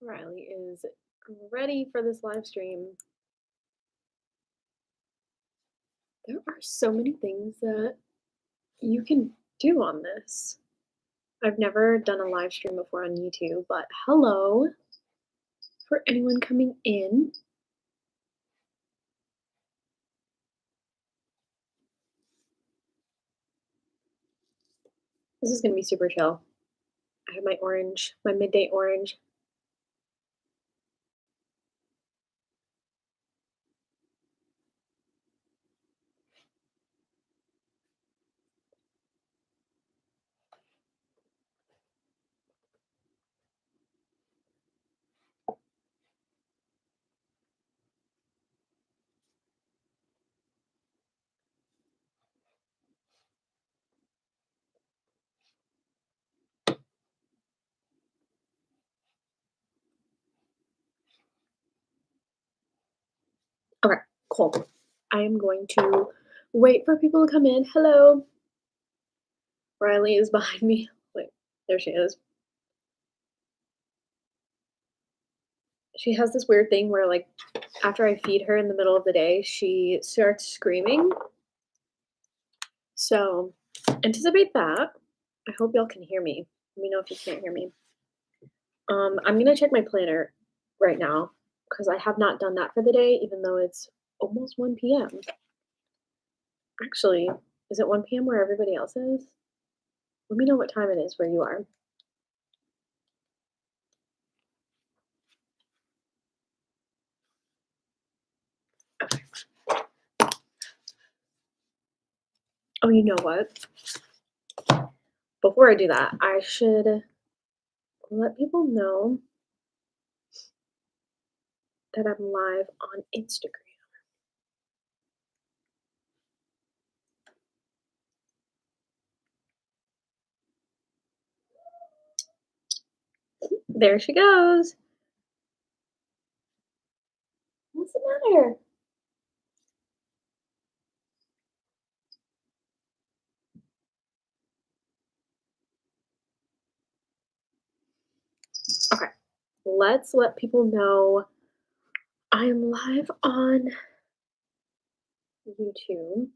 Riley is ready for this live stream. There are so many things that you can do on this. I've never done a live stream before on YouTube, but hello for anyone coming in. This is going to be super chill. I have my orange, my midday orange. Okay, cool. I am going to wait for people to come in. Hello. Riley is behind me. Wait, there she is. She has this weird thing where, like, after I feed her in the middle of the day, she starts screaming. So, anticipate that. I hope y'all can hear me. Let me know if you can't hear me. I'm gonna check my planner right now because I have not done that for the day, even though it's almost 1 p.m. Actually, is it 1 p.m. where everybody else is? Let me know what time it is where you are. Okay. Oh, you know what? Before I do that, I should let people know that I'm live on Instagram. There she goes. What's the matter? Okay, let's let people know I'm live on YouTube.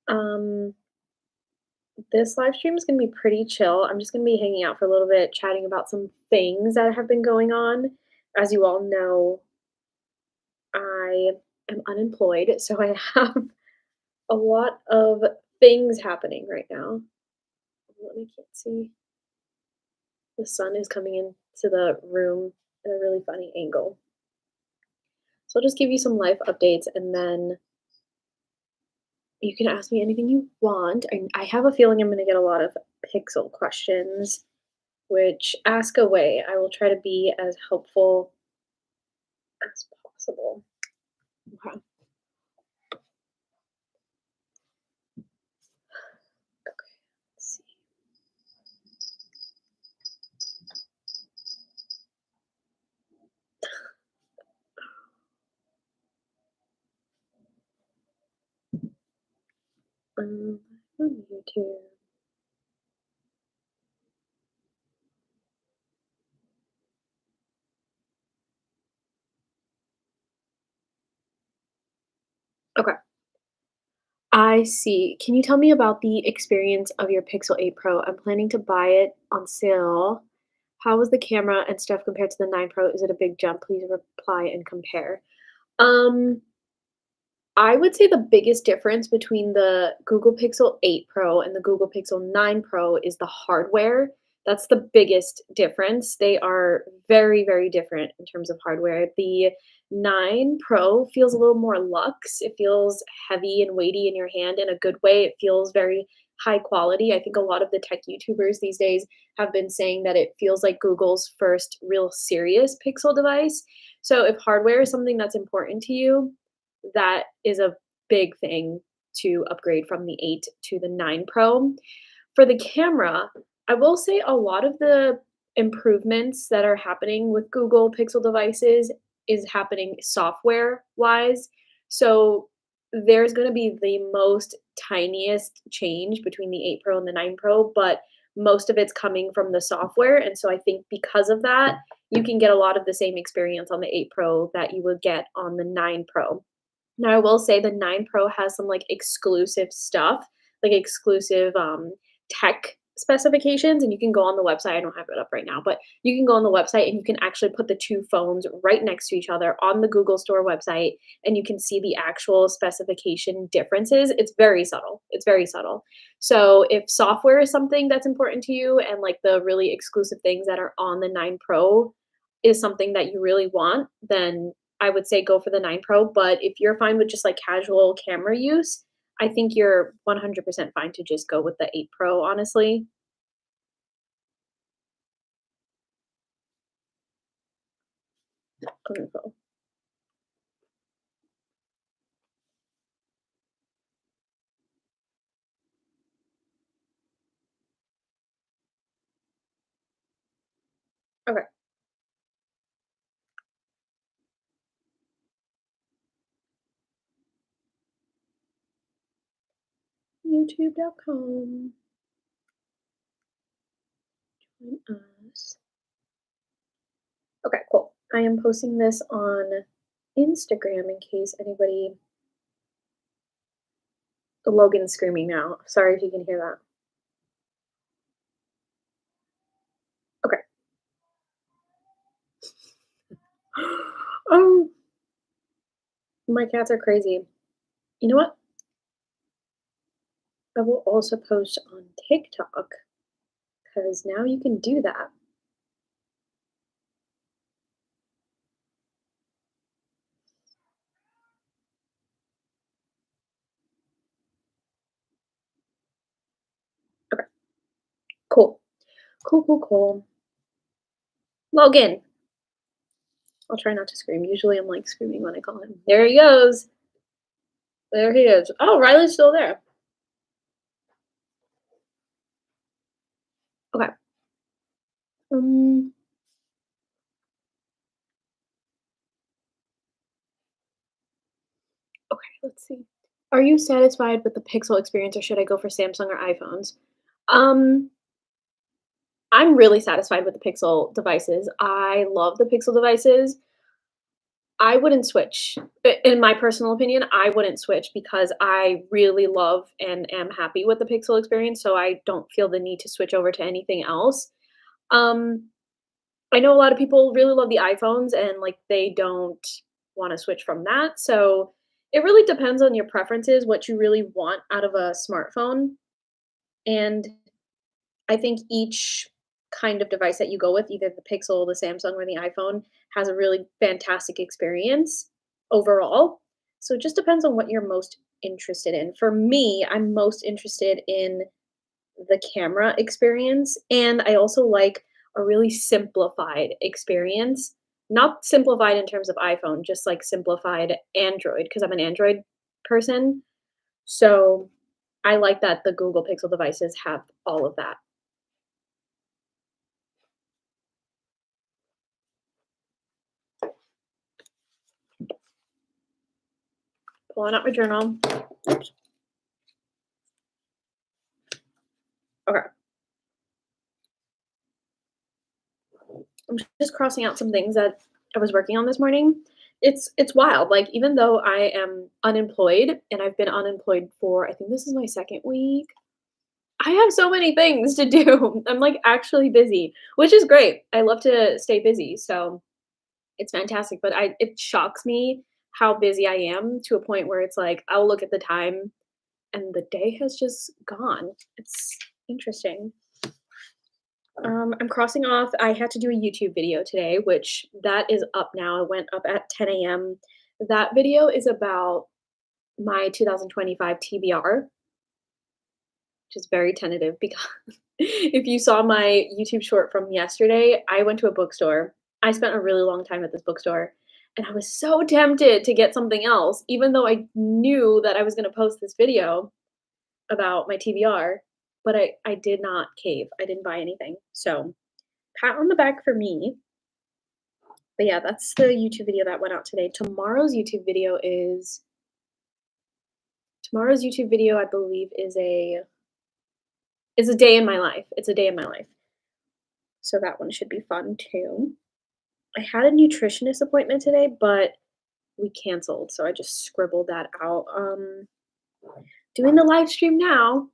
Um, this live stream is going to be pretty chill. I'm just going to be hanging out for a little bit, chatting about some things that have been going on. As you all know, I am unemployed, so I have a lot of things happening right now. Let me can't see. The sun is coming into the room at a really funny angle. So I'll just give you some life updates and then you can ask me anything you want. I have a feeling I'm going to get a lot of pixel questions, which ask away. I will try to be as helpful as possible. Okay. Okay. Let's see. On YouTube. Okay. I see. Can you tell me about the experience of your Pixel 8 Pro? I'm planning to buy it on sale. How was the camera and stuff compared to the 9 Pro? Is it a big jump? Please reply and compare. Um, I would say the biggest difference between the Google Pixel 8 Pro and the Google Pixel 9 Pro is the hardware. That's the biggest difference. They are very, very different in terms of hardware. The 9 Pro feels a little more luxe. It feels heavy and weighty in your hand in a good way. It feels very high quality. I think a lot of the tech YouTubers these days have been saying that it feels like Google's first real serious Pixel device. So if hardware is something that's important to you, that is a big thing to upgrade from the 8 to the 9 Pro. For the camera, I will say a lot of the improvements that are happening with Google Pixel devices is happening software-wise. So, there's gonna be the most tiniest change between the 8 Pro and the 9 Pro, but most of it's coming from the software, and so I think because of that, you can get a lot of the same experience on the 8 Pro that you would get on the 9 Pro. Now, I will say the 9 Pro has some, like, exclusive stuff, like exclusive, tech specifications, and you can go on the website. I don't have it up right now, but you can go on the website and you can actually put the 2 phones right next to each other on the Google Store website, and you can see the actual specification differences. It's very subtle. It's very subtle. So, if software is something that's important to you and, like, the really exclusive things that are on the 9 Pro is something that you really want, then I would say go for the 9 Pro, but if you're fine with just, like, casual camera use, I think you're 100% fine to just go with the 8 Pro, honestly. Wonderful. Okay. YouTube.com. Join us. Okay, cool. I am posting this on Instagram in case anybody Logan's screaming now. Sorry if you can hear that. Okay. Um, my cats are crazy. You know what? I will also post on TikTok because now you can do that. Okay, cool. Cool, cool, cool. Logan. I'll try not to scream. Usually I'm like screaming when I call him. There he goes. There he is. Oh, Riley's still there. Okay. Um, okay, let's see. Are you satisfied with the Pixel experience or should I go for Samsung or iPhones? Um, I'm really satisfied with the Pixel devices. I love the Pixel devices. I wouldn't switch. In my personal opinion, I wouldn't switch because I really love and am happy with the Pixel experience, so I don't feel the need to switch over to anything else. Um, I know a lot of people really love the iPhones and, like, they don't wanna switch from that, so it really depends on your preferences, what you really want out of a smartphone, and I think each kind of device that you go with, either the Pixel, the Samsung, or the iPhone, has a really fantastic experience overall. So it just depends on what you're most interested in. For me, I'm most interested in the camera experience, and I also like a really simplified experience. Not simplified in terms of iPhone, just like simplified Android, because I'm an Android person. So I like that the Google Pixel devices have all of that. Pulling out my journal. Oops. Okay. I'm just crossing out some things that I was working on this morning. It's wild. Like even though I am unemployed and I've been unemployed for I think this is my second week, I have so many things to do. I'm like actually busy, which is great. I love to stay busy. So it's fantastic. But it shocks me how busy I am to a point where it's like I'll look at the time and the day has just gone. It's interesting. I'm crossing off I had to do a YouTube video today, which that is up now. It went up at 10 AM. That video is about my 2025 TBR, which is very tentative because if you saw my YouTube short from yesterday, I went to a bookstore. I spent a really long time at this bookstore, and I was so tempted to get something else, even though I knew that I was gonna post this video about my TBR. but I did not cave. I didn't buy anything. So, pat on the back for me. But yeah, that's the YouTube video that went out today. Tomorrow's YouTube video, I believe, is a day in my life. It's a day in my life. So that one should be fun too. I had a nutritionist appointment today, but we canceled, so I just scribbled that out. Doing the live stream now.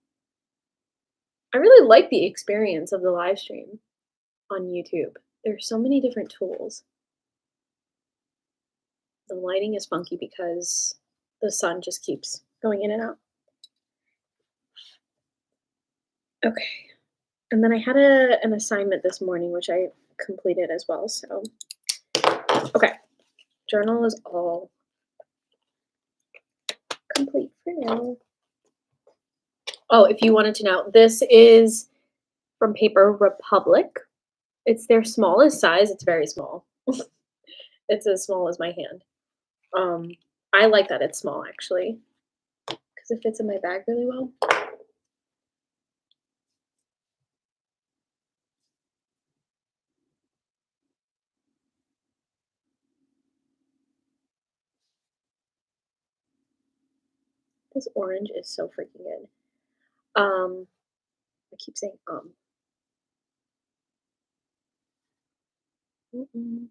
I really like the experience of the live stream on YouTube. There's so many different tools. The lighting is funky because the sun just keeps going in and out. Okay. And then I had an assignment this morning, which I completed as well. So, okay. Journal is all complete for now. Oh, if you wanted to know, this is from Paper Republic. It's their smallest size. It's very small. It's as small as my hand. Um, I like that it's small actually because it fits in my bag really well. This orange is so freaking good. I keep saying Mm-mm.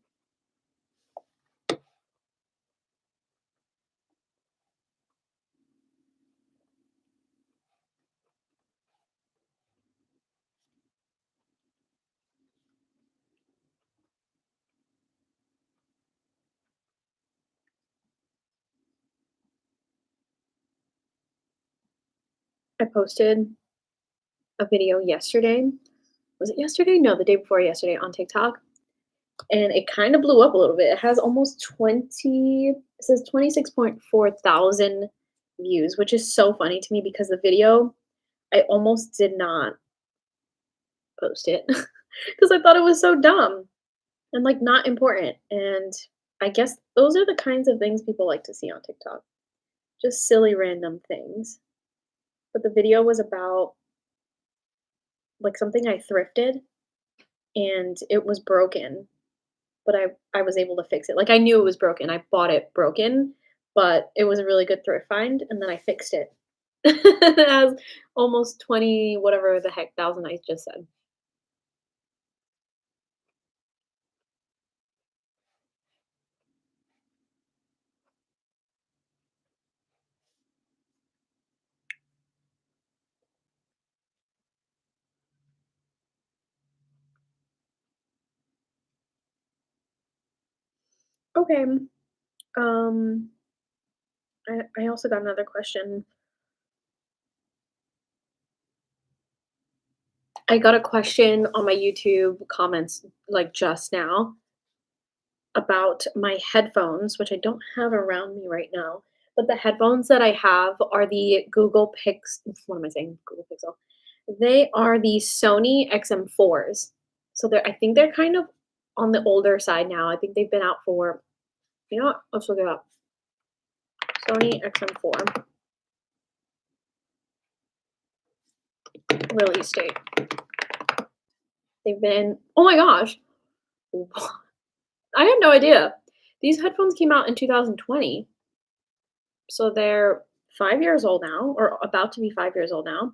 I posted a video yesterday. Was it yesterday? No, the day before yesterday on TikTok. And it kind of blew up a little bit. It has almost 20, it says 26.4 thousand views, which is so funny to me because the video, I almost did not post it because I thought it was so dumb and like not important. And I guess those are the kinds of things people like to see on TikTok. Just silly random things. But the video was about like something I thrifted and it was broken, but I was able to fix it. Like I knew it was broken. I bought it broken, but it was a really good thrift find and then I fixed it. It has almost 20 whatever the heck thousand I just said. Okay. Um I also got another question. I got a question on my YouTube comments like just now about my headphones, which I don't have around me right now. But the headphones that I have are the Google Pix. What am I saying? Google Pixel. They are the Sony XM4s. So I think they're kind of on the older side now. I think they've been out for, you know what? Let's look it up. Sony XM4 release date. They've been, oh my gosh, I had no idea. These headphones came out in 2020. So they're 5 years old now, or about to be 5 years old now.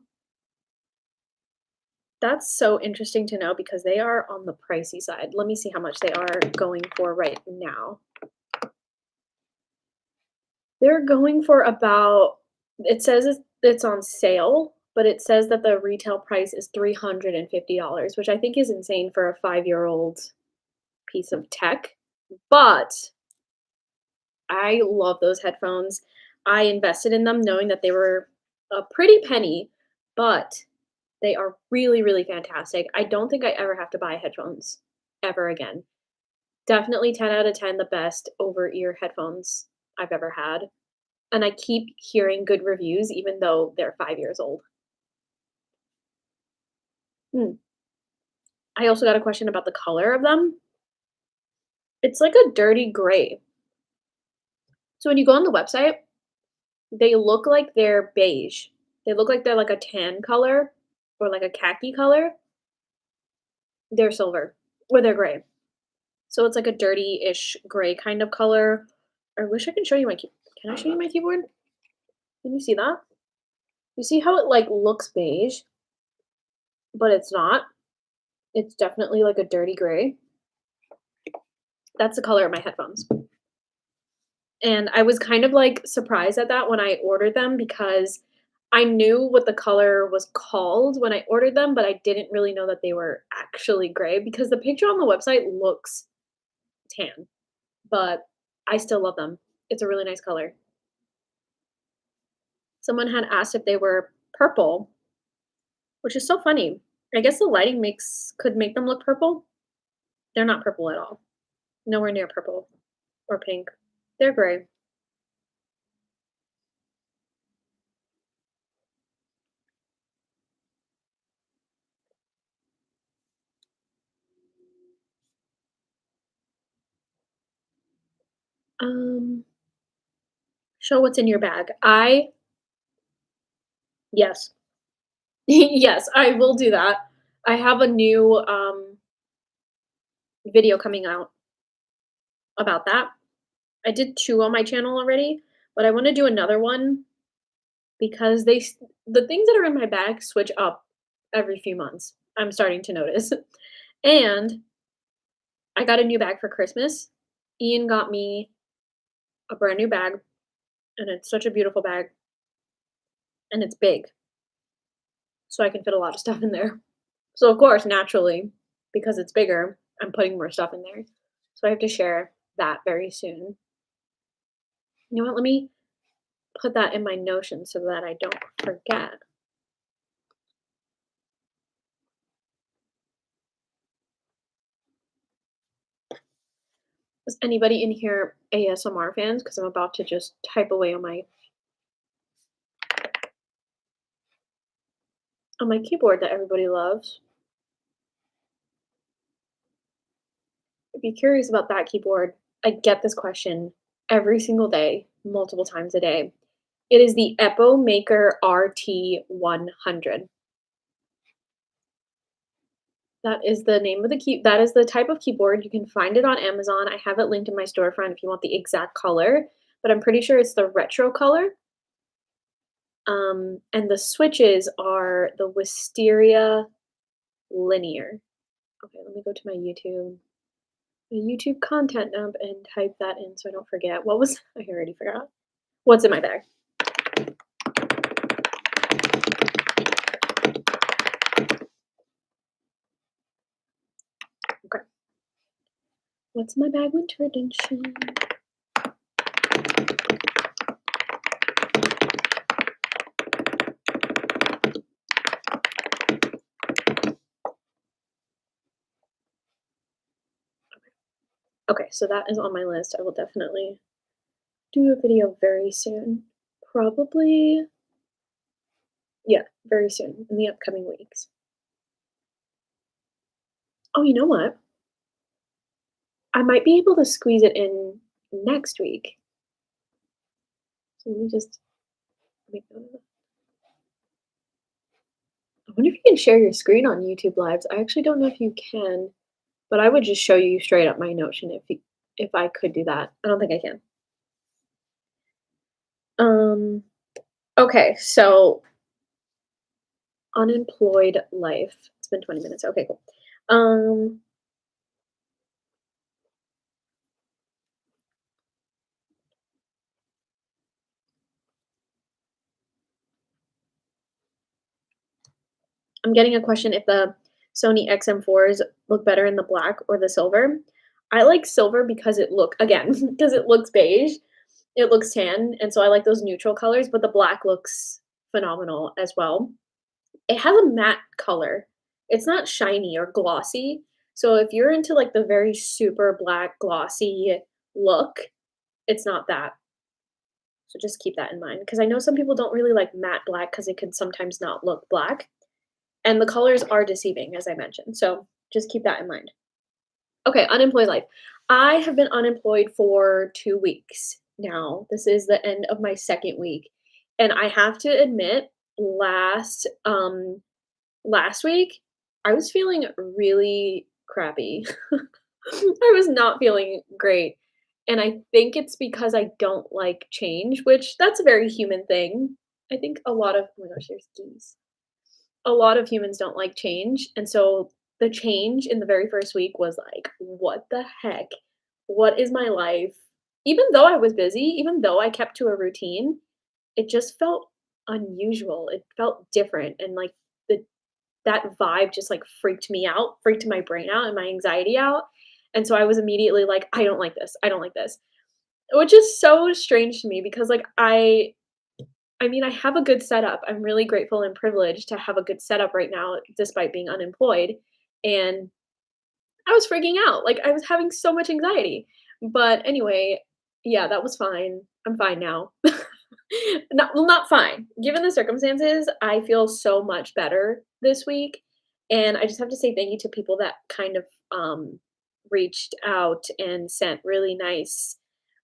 That's so interesting to know because they are on the pricey side. Let me see how much they are going for right now. They're going for about, it says it's on sale, but it says that the retail price is $350, which I think is insane for a 5-year-old piece of tech. But I love those headphones. I invested in them knowing that they were a pretty penny, but they are really, really fantastic. I don't think I ever have to buy headphones ever again. Definitely 10 out of 10, the best over-ear headphones I've ever had. And I keep hearing good reviews even though they're 5 years old. Hmm. I also got a question about the color of them. It's like a dirty gray. So when you go on the website, they look like they're beige. They look like they're like a tan color, or like a khaki color, they're silver or they're gray. So it's like a dirty-ish gray kind of color. I wish I could show you my can I show you my keyboard? Can you see that? You see how it like looks beige, but it's not? It's definitely like a dirty gray. That's the color of my headphones. And I was kind of like surprised at that when I ordered them because I knew what the color was called when I ordered them, but I didn't really know that they were actually gray because the picture on the website looks tan, but I still love them. It's a really nice color. Someone had asked if they were purple, which is so funny. I guess the lighting makes could make them look purple. They're not purple at all. Nowhere near purple or pink. They're gray. Um, show what's in your bag. Yes. Yes, I will do that. I have a new video coming out about that. I did 2 on my channel already, but I want to do another one because the things that are in my bag switch up every few months. I'm starting to notice. And I got a new bag for Christmas. Ian got me a brand new bag, and it's such a beautiful bag, and it's big, so I can fit a lot of stuff in there. So, of course, naturally, because it's bigger, I'm putting more stuff in there. So I have to share that very soon. You know what? Let me put that in my Notion so that I don't forget. Is anybody in here ASMR fans? Because I'm about to just type away on my keyboard that everybody loves. If you're curious about that keyboard, I get this question every single day, multiple times a day. It is the Epo Maker RT100. That is the name of the that is the type of keyboard. You can find it on Amazon. I have it linked in my storefront if you want the exact color, but I'm pretty sure it's the retro color. And the switches are the Wisteria Linear. Okay, let me go to my YouTube content dump and type that in so I don't forget. What was I already forgot. What's in my bag? Okay. What's in my bag? Winter edition. Okay, so that is on my list. I will definitely do a video very soon. Probably, yeah, very soon in the upcoming weeks. Oh, you know what? I might be able to squeeze it in next week. So let me just make note of that. I wonder if you can share your screen on YouTube Lives. I actually don't know if you can, but I would just show you straight up my Notion if I could do that. I don't think I can. Um, okay, so unemployed life. It's been 20 minutes. Okay, cool. Um, I'm getting a question if the Sony XM4s look better in the black or the silver. I like silver because it look again because it looks beige. It looks tan, and so I like those neutral colors, but the black looks phenomenal as well. It has a matte color. It's not shiny or glossy. So if you're into like the very super black glossy look, it's not that. So just keep that in mind because I know some people don't really like matte black because it can sometimes not look black. And the colors are deceiving, as I mentioned. So just keep that in mind. Okay, unemployed life. I have been unemployed for 2 weeks now. This is the end of my second week. And I have to admit, last Last week, I was feeling really crappy. I was not feeling great, and I think it's because I don't like change, which that's a very human thing. I think a lot of oh my gosh, there's geese. A lot of humans don't like change, and so the change in the very first week was like, "What the heck? What is my life?" Even though I was busy, even though I kept to a routine, it just felt unusual. It felt different, and, like, the that vibe just, like, freaked me out, freaked my brain out and my anxiety out, and so I was immediately like, "I don't like this. I don't like this." Which is so strange to me because, like, I mean, I have a good setup. I'm really grateful and privileged to have a good setup right now despite being unemployed, and I was freaking out, like, I was having so much anxiety. But anyway, yeah, that was fine. I'm fine now. Not well, not fine. Given the circumstances, I feel so much better this week, and I just have to say thank you to people that kind of, reached out and sent really nice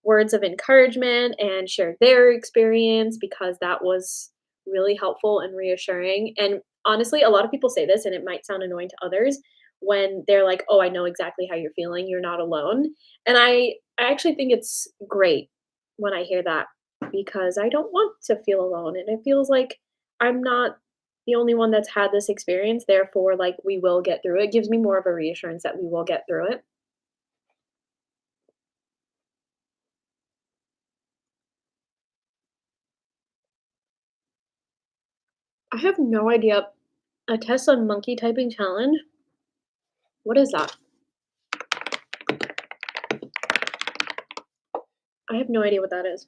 words of encouragement and shared their experience because that was really helpful and reassuring, and honestly, a lot of people say this, and it might sound annoying to others when they're like, "Oh, I know exactly how you're feeling, you're not alone," and I actually think it's great when I hear that because I don't want to feel alone, and it feels like I'm not the only one that's had this experience, therefore, like, we will get through it. It gives me more of a reassurance that we will get through it. I have no idea. A test on monkey typing challenge? What is that? I have no idea what that is.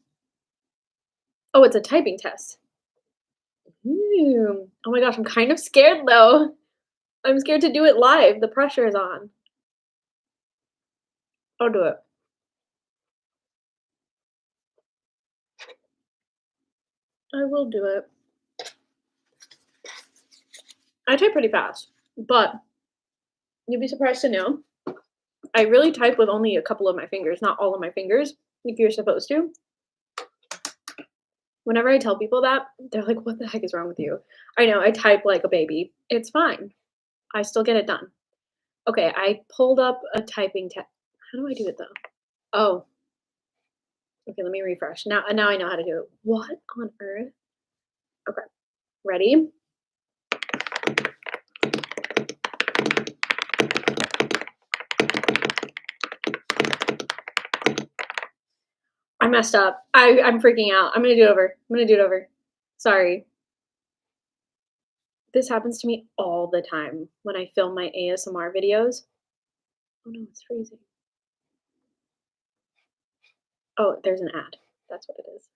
Oh, it's a typing test. Oh my gosh, I'm kind of scared though. I'm scared to do it live. The pressure is on. I'll do it. I will do it. I type pretty fast, but you'd be surprised to know I really type with only a couple of my fingers, not all of my fingers, like you're supposed to. Whenever I tell people that, they're like, "What the heck is wrong with you?" I know, I type like a baby. It's fine. I still get it done. Okay, I pulled up a typing test. How do I do it though? Oh, okay, let me refresh. Now I know how to do it. What on earth? Okay, ready? I messed up. I'm freaking out. I'm gonna do it over. I'm gonna do it over. Sorry. This happens to me all the time when I film my ASMR videos. Oh no, it's freezing. Oh, there's an ad. That's what it is.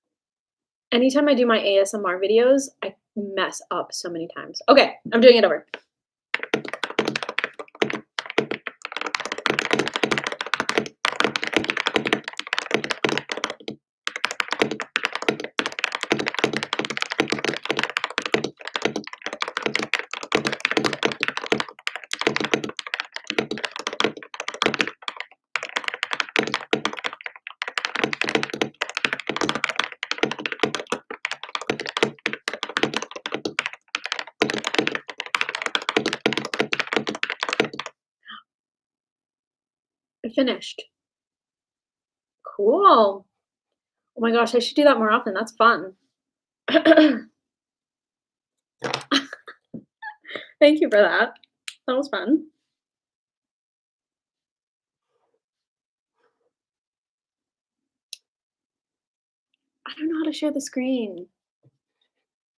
Anytime I do my ASMR videos, I mess up so many times. Okay, I'm doing it over. I finished. Cool. Oh my gosh, I should do that more often. That's fun. Thank you for that. That was fun. I don't know how to share the screen.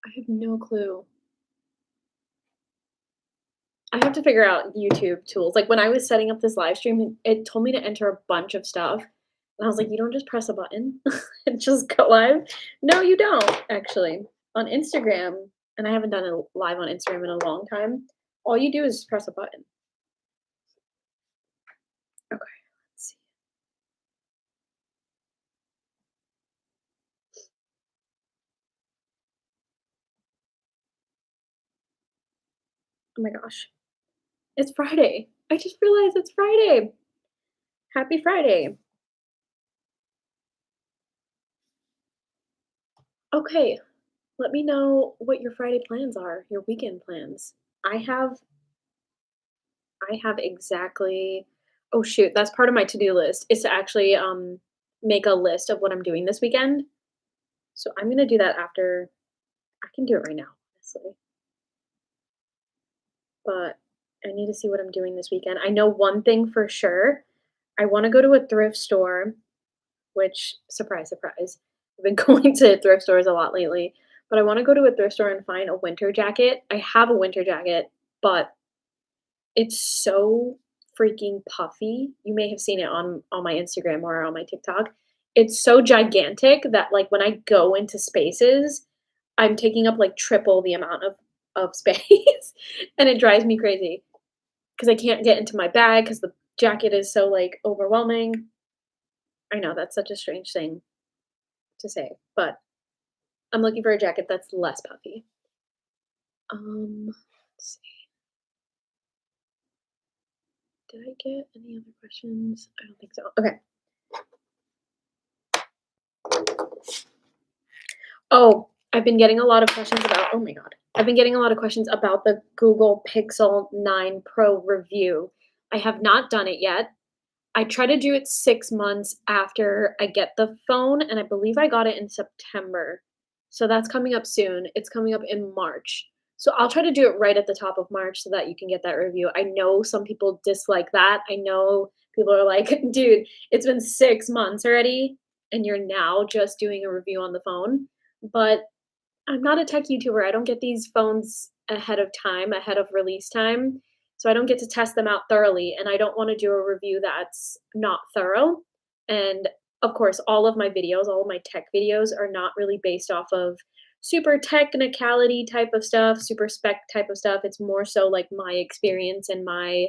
I have no clue. I have to figure out YouTube tools. Like when I was setting up this live stream, it told me to enter a bunch of stuff. And I was like, you don't just press a button and just go live. No, you don't actually. On Instagram, and I haven't done a live on Instagram in a long time. All you do is just press a button. Okay, let's see. Oh my gosh. It's Friday. I just realized it's Friday. Happy Friday. Okay, let me know what your Friday plans are, your weekend plans. I have I have exactly oh, shoot, that's part of my to-do list, is to actually, make a list of what I'm doing this weekend. So I'm gonna do that after I can do it right now, honestly, but I need to see what I'm doing this weekend. I know one thing for sure. I wanna go to a thrift store, which surprise, surprise, I've been going to thrift stores a lot lately, but I wanna go to a thrift store and find a winter jacket. I have a winter jacket, but it's so freaking puffy. You may have seen it on my Instagram or on my TikTok. It's so gigantic that, like, when I go into spaces, I'm taking up, like, triple the amount of space, and it drives me crazy because I can't get into my bag because the jacket is so, like, overwhelming. I know that's such a strange thing to say, but I'm looking for a jacket that's less puffy. Let's see. Did I get any other questions? I don't think so. Okay. Oh, I've been getting a lot of questions about oh my god. I've been getting a lot of questions about the Google Pixel 9 Pro review. I have not done it yet. I try to do it 6 months after I get the phone, and I believe I got it in September. So that's coming up soon. It's coming up in March. So I'll try to do it right at the top of March so that you can get that review. I know some people dislike that. I know people are like, "Dude, it's been 6 months already, and you're now just doing a review on the phone." But I'm not a tech YouTuber. I don't get these phones ahead of time, ahead of release time. So I don't get to test them out thoroughly. And I don't want to do a review that's not thorough. And of course, all of my videos, all of my tech videos are not really based off of super technicality type of stuff, super spec type of stuff. It's more so like my experience and my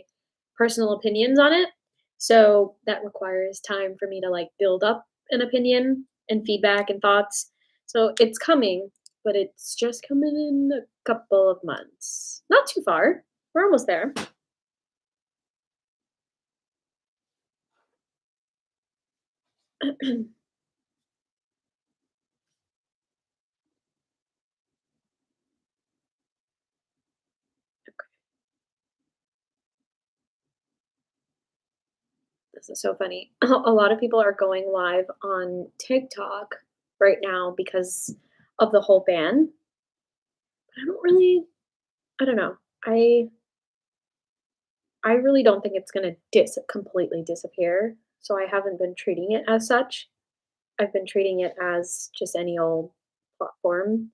personal opinions on it. So that requires time for me to like build up an opinion and feedback and thoughts. So it's coming, but it's just coming in a couple of months. Not too far. We're almost there. This is so funny. A lot of people are going live on TikTok right now because of the whole ban. But I don't know. I I really don't think it's gonna completely disappear. So I haven't been treating it as such. I've been treating it as just any old platform.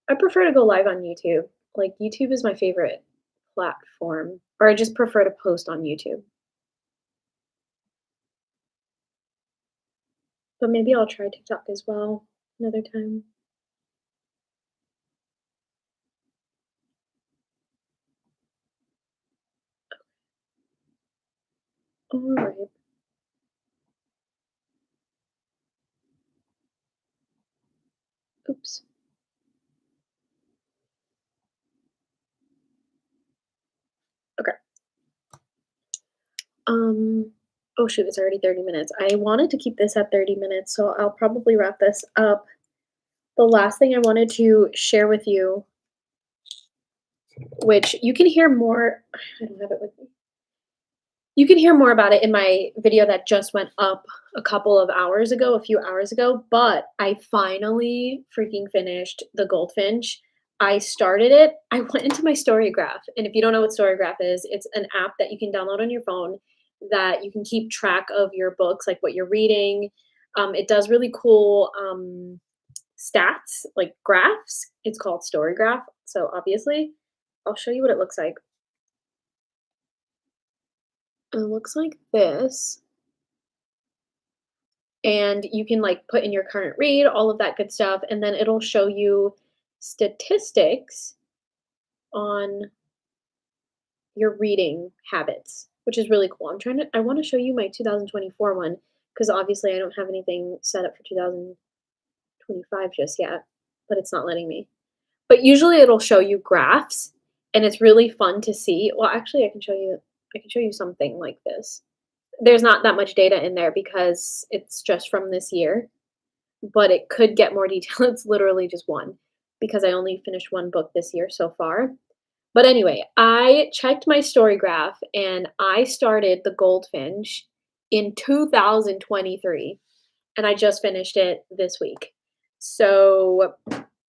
I prefer to go live on YouTube. Like, YouTube is my favorite platform, or I just prefer to post on YouTube. But maybe I'll try TikTok as well another time. Alright. Oops. Okay. Um, oh shoot, it's already 30 minutes. I wanted to keep this at 30 minutes, so I'll probably wrap this up. The last thing I wanted to share with you, which you can hear more I don't have it with me. You can hear more about it in my video that just went up a couple of hours ago, a few hours ago, but I finally freaking finished The Goldfinch. I started it. I went into my Storygraph, and if you don't know what Storygraph is, it's an app that you can download on your phone that you can keep track of your books, like what you're reading. It does really cool stats, like graphs. It's called Storygraph. So obviously, I'll show you what it looks like. It looks like this. And you can like put in your current read, all of that good stuff, and then it'll show you statistics on your reading habits, which is really cool. I want to show you my 2024 one because obviously I don't have anything set up for 2025 just yet, but it's not letting me. But usually it'll show you graphs and it's really fun to see. Well, actually I can show you something like this. There's not that much data in there because it's just from this year, but it could get more detailed. It's literally just one because I only finished one book this year so far. But anyway, I checked my story graph and I started The Goldfinch in 2023 and I just finished it this week. So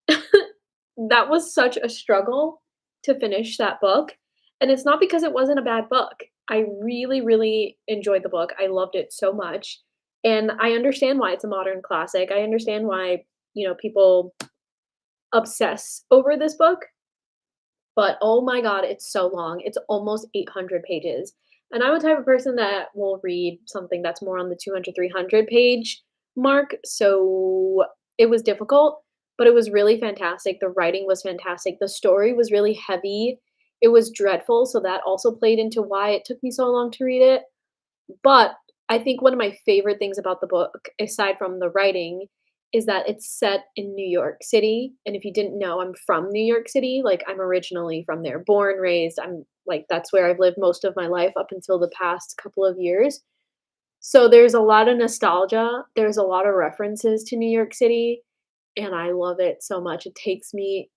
that was such a struggle to finish that book. And it's not because it wasn't a bad book. I really, really enjoyed the book. I loved it so much. And I understand why it's a modern classic. I understand why, people obsess over this book. But oh my god, it's so long. It's almost 800 pages. And I'm a type of person that will read something that's more on the 200, 300 page mark. So it was difficult, but it was really fantastic. The writing was fantastic. The story was really heavy. It was dreadful. So that also played into why it took me so long to read it. But I think one of my favorite things about the book, aside from the writing, is that it's set in New York City, and if you didn't know, I'm from New York City, like, I'm originally from there, born, raised, that's where I've lived most of my life up until the past couple of years. So there's a lot of nostalgia, there's a lot of references to New York City, and I love it so much. It takes me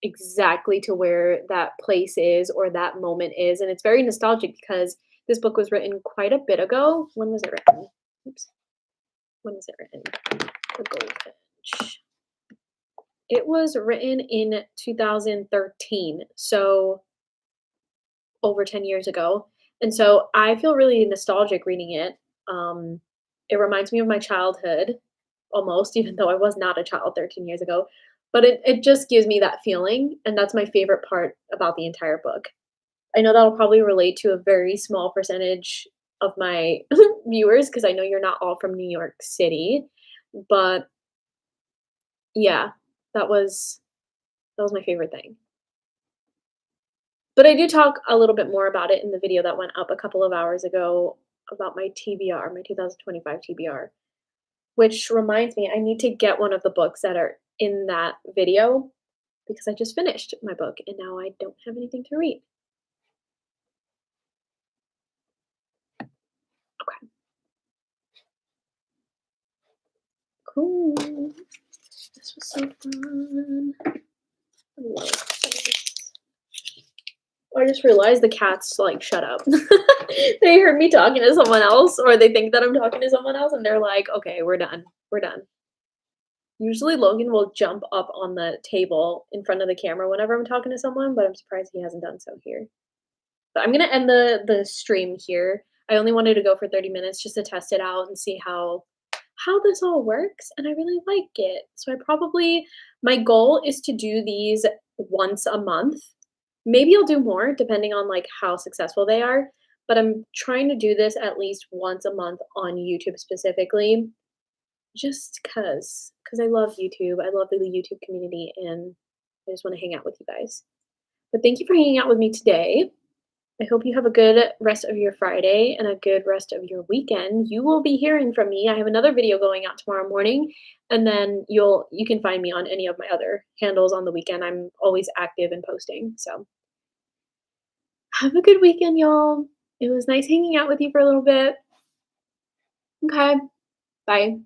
exactly to where that place is or that moment is, and it's very nostalgic because this book was written quite a bit ago. When was it written? Oops. When was it written? The Goldfinch. It was written in 2013, so over 10 years ago, and so I feel really nostalgic reading it. Um, it reminds me of my childhood almost, even though I was not a child 13 years ago, but it just gives me that feeling, and that's my favorite part about the entire book. I know that'll probably relate to a very small percentage of my viewers because I know you're not all from New York City, but yeah, that was that was my favorite thing. But I do talk a little bit more about it in the video that went up a couple of hours ago about my TBR, my 2025 TBR, which reminds me I need to get one of the books that are in that video because I just finished my book and now I don't have anything to read. Okay, cool. This was so fun. I love this. I just realized the cats like shut up. They heard me talking to someone else, or they think that I'm talking to someone else, and they're like, "Okay, we're done. We're done." Usually, Logan will jump up on the table in front of the camera whenever I'm talking to someone, but I'm surprised he hasn't done so here. But I'm gonna end the stream here. I only wanted to go for 30 minutes just to test it out and see how this all works, and I really like it. So I probably my goal is to do these once a month. Maybe I'll do more depending on like how successful they are, but I'm trying to do this at least once a month on YouTube specifically, just cuz I love YouTube. I love the YouTube community and I just want to hang out with you guys. But thank you for hanging out with me today. I hope you have a good rest of your Friday and a good rest of your weekend. You will be hearing from me. I have another video going out tomorrow morning, and then you can find me on any of my other handles on the weekend. I'm always active and posting. So, have a good weekend, y'all. It was nice hanging out with you for a little bit. Okay. Bye.